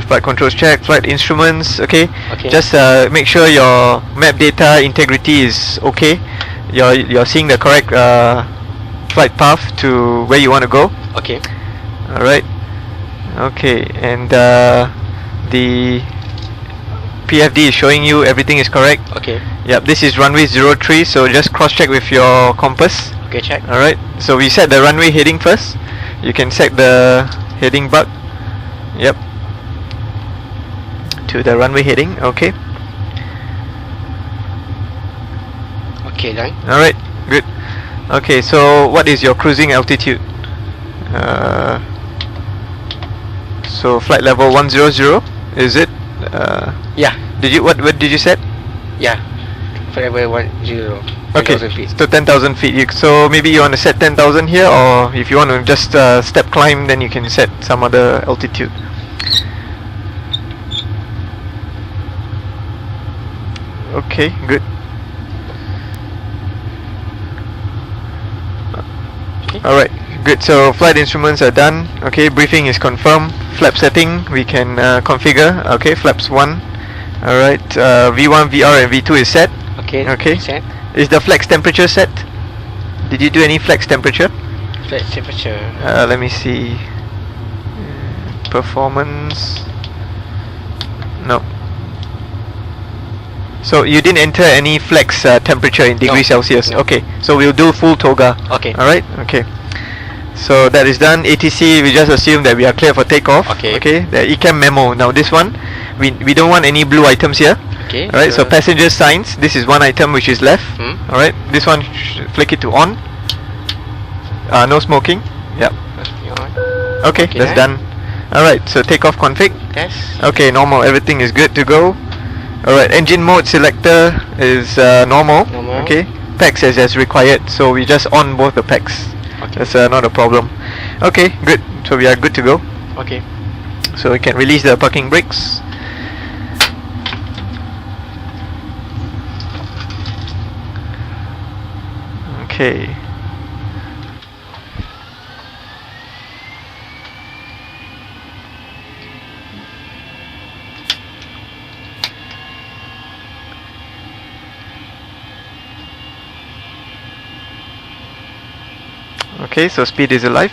flight controls check, flight instruments. Okay. Okay. Just make sure your map data integrity is okay. You're seeing the correct flight path to where you want to go. Okay. All right. Okay, and the PFD is showing you everything is correct. Okay. Yep, this is runway 03, so just cross check with your compass. Okay, check. Alright, so we set the runway heading first. You can set the heading bug. Yep. To the runway heading, okay. Okay, done. Alright, good. Okay, so what is your cruising altitude? So flight level 100, is it? Yeah. What did you set? Yeah. Forever 10. Okay, 10,000 feet. so 10,000 feet. So maybe you want to set 10,000 here, or if you want to just step climb, then you can set some other altitude. Okay, good. Okay. Alright, good. So flight instruments are done. Okay, briefing is confirmed. Flap setting we can configure. Okay, flaps 1. Alright, V1, VR and V2 is set. Okay. Okay. Set. Is the flex temperature set? Did you do any flex temperature? Flight temperature. Let me see. Performance. No. So you didn't enter any flex temperature in degrees Celsius. No. Okay. So we'll do full toga. Okay. Alright. Okay. So that is done. ATC, we just assume that we are clear for takeoff. Okay. Okay. The ECAM memo. Now this one, we don't want any blue items here. Okay. Alright. So passenger signs. This is one item which is left. Alright. This one, flick it to on. No smoking. Yep. Okay. That's done. Alright. So takeoff config. Test. Okay. Normal. Everything is good to go. Alright. Engine mode selector is normal. Normal. Okay. PAX as required. So we just on both the PAX. Okay. That's not a problem. Okay, good. So we are good to go. Okay. So we can release the parking brakes. Okay. Okay, so speed is alive.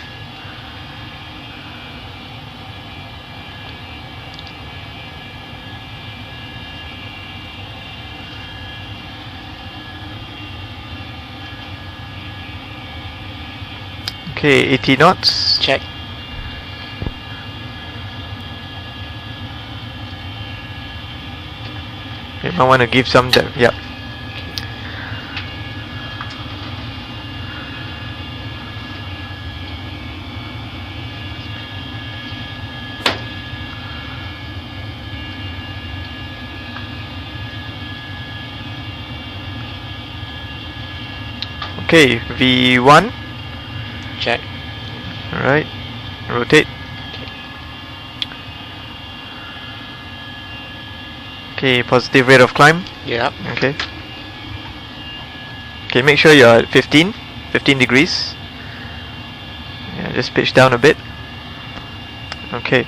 Okay, 80 knots. Check. You might want to give some depth. Yep. Okay, V1. Check. Alright. Rotate. Okay, positive rate of climb. Yeah. Okay. Okay, make sure you're at 15 degrees. Yeah, just pitch down a bit. Okay.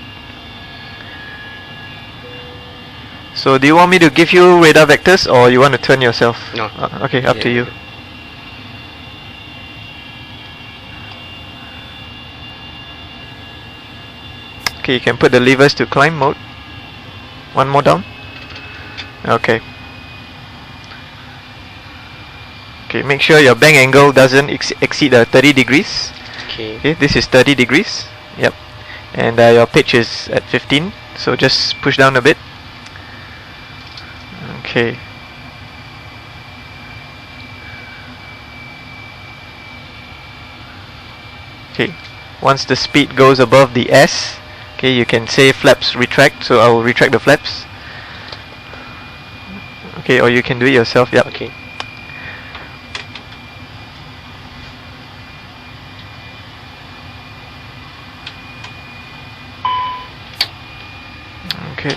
So do you want me to give you radar vectors, or you want to turn yourself? No. Okay, up to you. Okay, you can put the levers to climb mode. One more down. Okay. Okay, make sure your bank angle doesn't exceed 30 degrees. Okay. Okay, this is 30 degrees. Yep. And your pitch is at 15, so just push down a bit. Okay. Okay. Once the speed goes above the S, okay, you can say flaps retract, so I will retract the flaps. Okay, or you can do it yourself. Yep. Okay. Okay.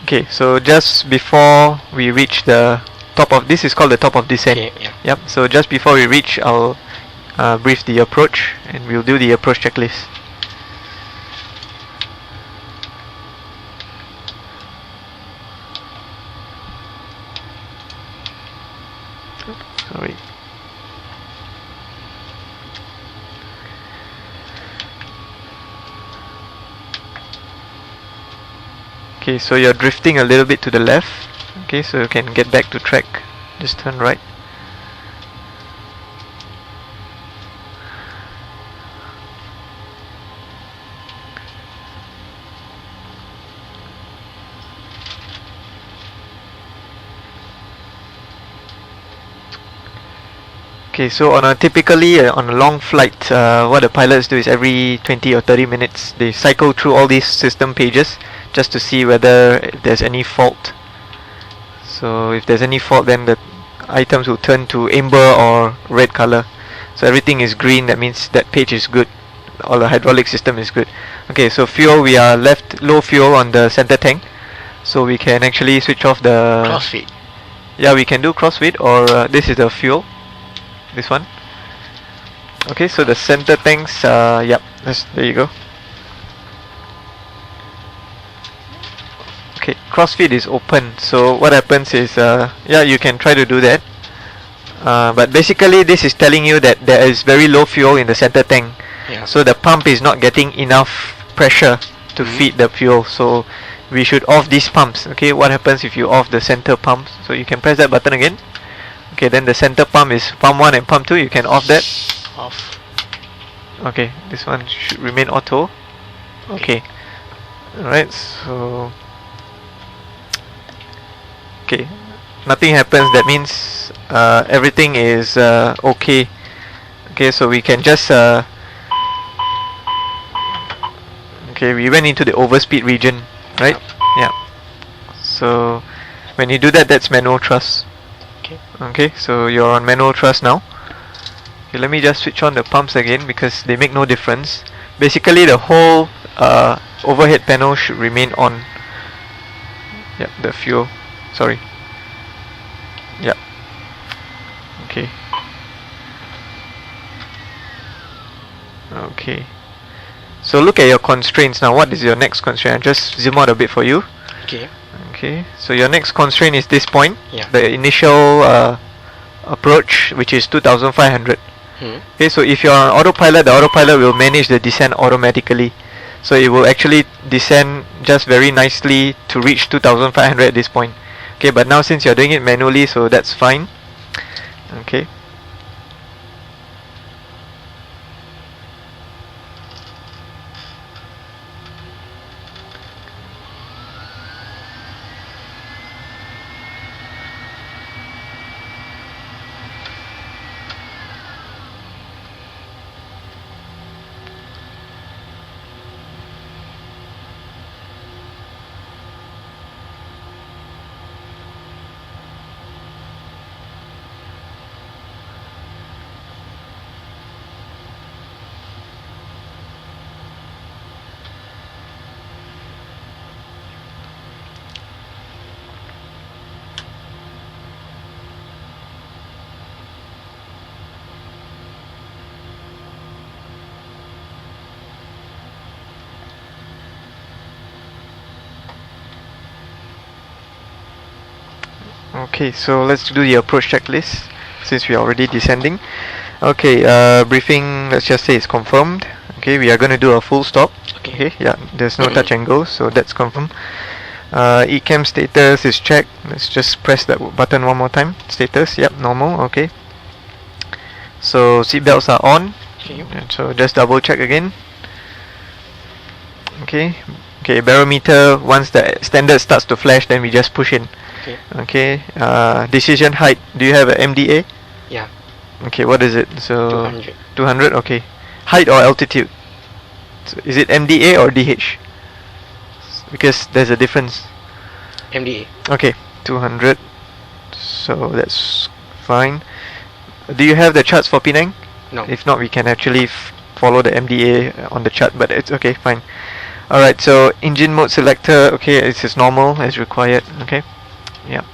Okay, so just before we reach the top of this is called the top of descent. Okay, yeah. Yep. So just before we reach, I'll brief the approach, and we'll do the approach checklist. Sorry. Okay, so you're drifting a little bit to the left. Okay, so you can get back to track. Just turn right. Okay, so on a typically on a long flight, what the pilots do is every 20 or 30 minutes they cycle through all these system pages just to see whether there's any fault. So if there's any fault, then the items will turn to amber or red color. So everything is green, that means that page is good, or the hydraulic system is good. Okay, so fuel, we are left low fuel on the center tank, so we can actually switch off the Crossfit. Yeah, we can do crossfit, or this is the fuel, this one. Okay, so the center tanks, yep, there you go. Okay, crossfit is open, so what happens is, yeah, you can try to do that. But basically this is telling you that there is very low fuel in the center tank. Yeah. So the pump is not getting enough pressure to feed the fuel. So we should off these pumps. Okay, what happens if you off the center pumps? So you can press that button again. Okay, then the center pump is pump 1 and pump 2. You can off that. Off. Okay, this one should remain auto. Okay. Alright, so okay, nothing happens, that means everything is okay. Okay, so we can just okay, we went into the overspeed region, right? Yeah. So when you do that, that's manual thrust. Okay. Okay, so you're on manual thrust now. Okay, let me just switch on the pumps again because they make no difference. Basically the whole overhead panel should remain on. Yep, the fuel, sorry. Yep. Okay. Okay. So look at your constraints now. What is your next constraint? I'll just zoom out a bit for you. Okay. Okay. So your next constraint is this point. Yeah. The initial approach, which is 2500. Okay. So if you're on autopilot, the autopilot will manage the descent automatically. So it will actually descend just very nicely to reach 2500 at this point. Okay, but now since you're doing it manually, so that's fine. Okay. Okay, so let's do the approach checklist since we are already descending. Okay, briefing, let's just say it's confirmed. Okay, we are going to do a full stop. Okay, yeah, there's no touch and go, so that's confirmed. ECAM status is checked. Let's just press that button one more time. Status, yep, normal, okay. So seatbelts are on. Okay. So just double check again. Okay, okay, barometer, once the standard starts to flash, then we just push in. Okay. Okay, decision height, do you have an MDA? Yeah. Okay, what is it? So 200. 200, okay. Height or altitude? So is it MDA or DH? Because there's a difference. MDA. Okay, 200. So that's fine. Do you have the charts for Penang? No. If not, we can actually follow the MDA on the chart, but it's okay, fine. Alright, so engine mode selector, okay, it's as normal as required, okay. Yeah,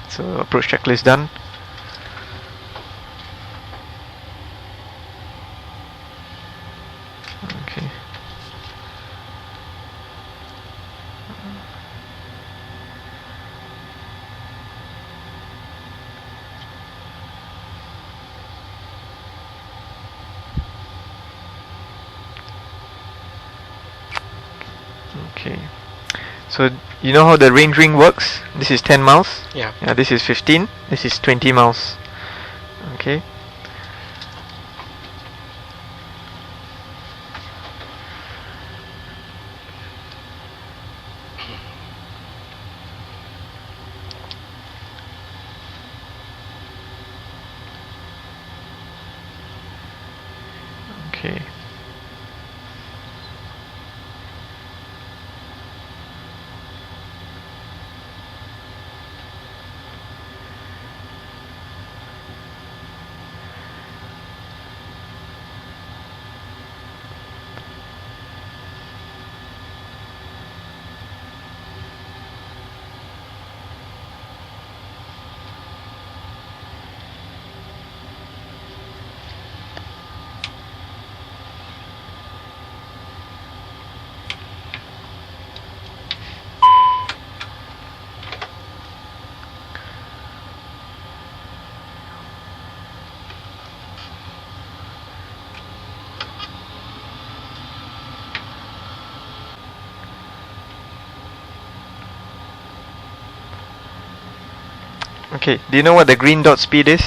so approach checklist done. Okay. Okay. So you know how the range ring works? This is 10 miles. Yeah. Yeah, this is 15. This is 20 miles. Okay. Okay. Okay, do you know what the green dot speed is?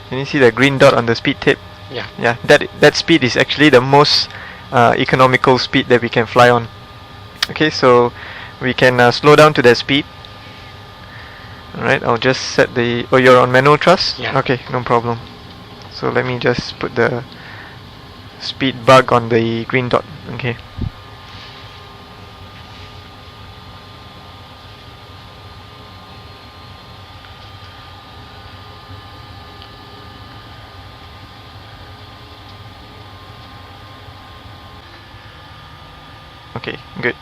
Can you see the green dot on the speed tape? Yeah. Yeah, that speed is actually the most economical speed that we can fly on. Okay, so we can slow down to that speed. Alright, I'll just set the... Oh, you're on manual thrust? Yeah. Okay, no problem. So let me just put the speed bug on the green dot. Okay. Okay, good.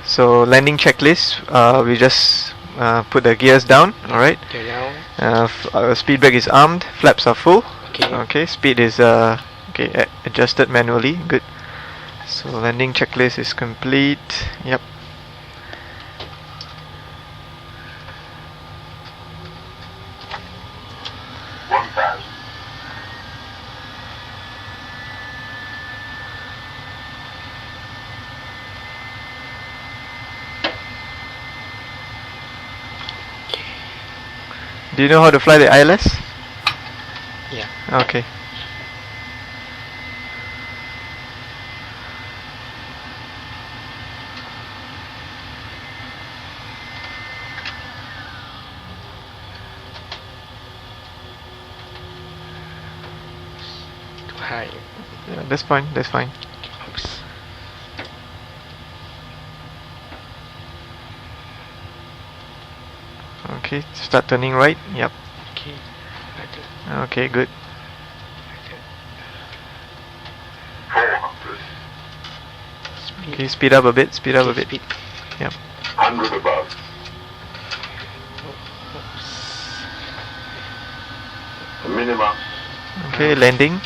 So landing checklist, we just put the gears down, alright. Okay, now. Speed brake is armed, flaps are full. Okay. Okay, speed is adjusted manually, good. So landing checklist is complete, yep. Do you know how to fly the ILS? Yeah. Okay. Too high. Yeah, that's fine, that's fine. Oops. Okay, start turning right, yep. Okay. Okay, good. 400, Okay, speed up a bit, speed up a bit. Speed. Yep. 100 above, minimum, Okay, landing.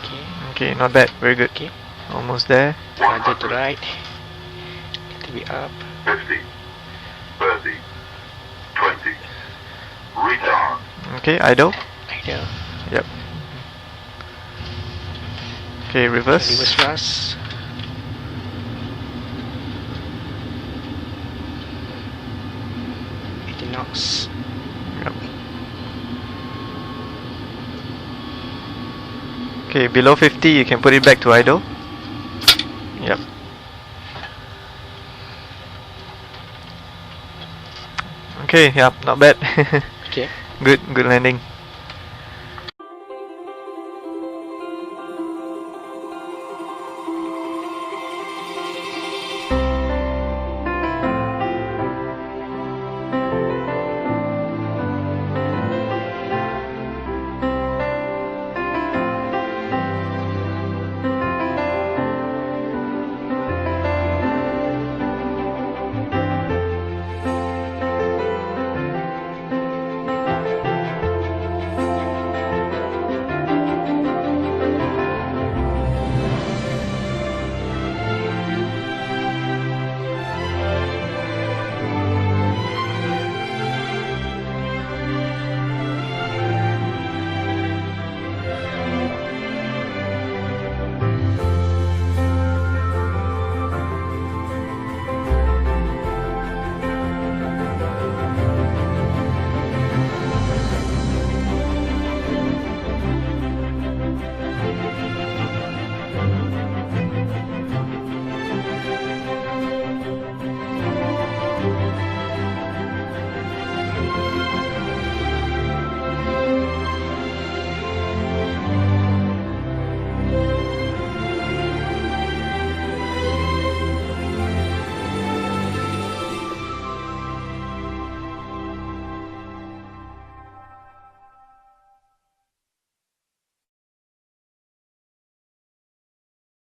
Okay. Okay, not bad, very good. Okay. Almost there. Roger to right. To be up. 50, 30, 20, retard, Okay, idle. Idle. Yep. Okay, reverse. Reverse thrust. Knots. Yep. Okay, below 50 you can put it back to idle. Yep. Okay, yep, not bad. Okay. Good landing.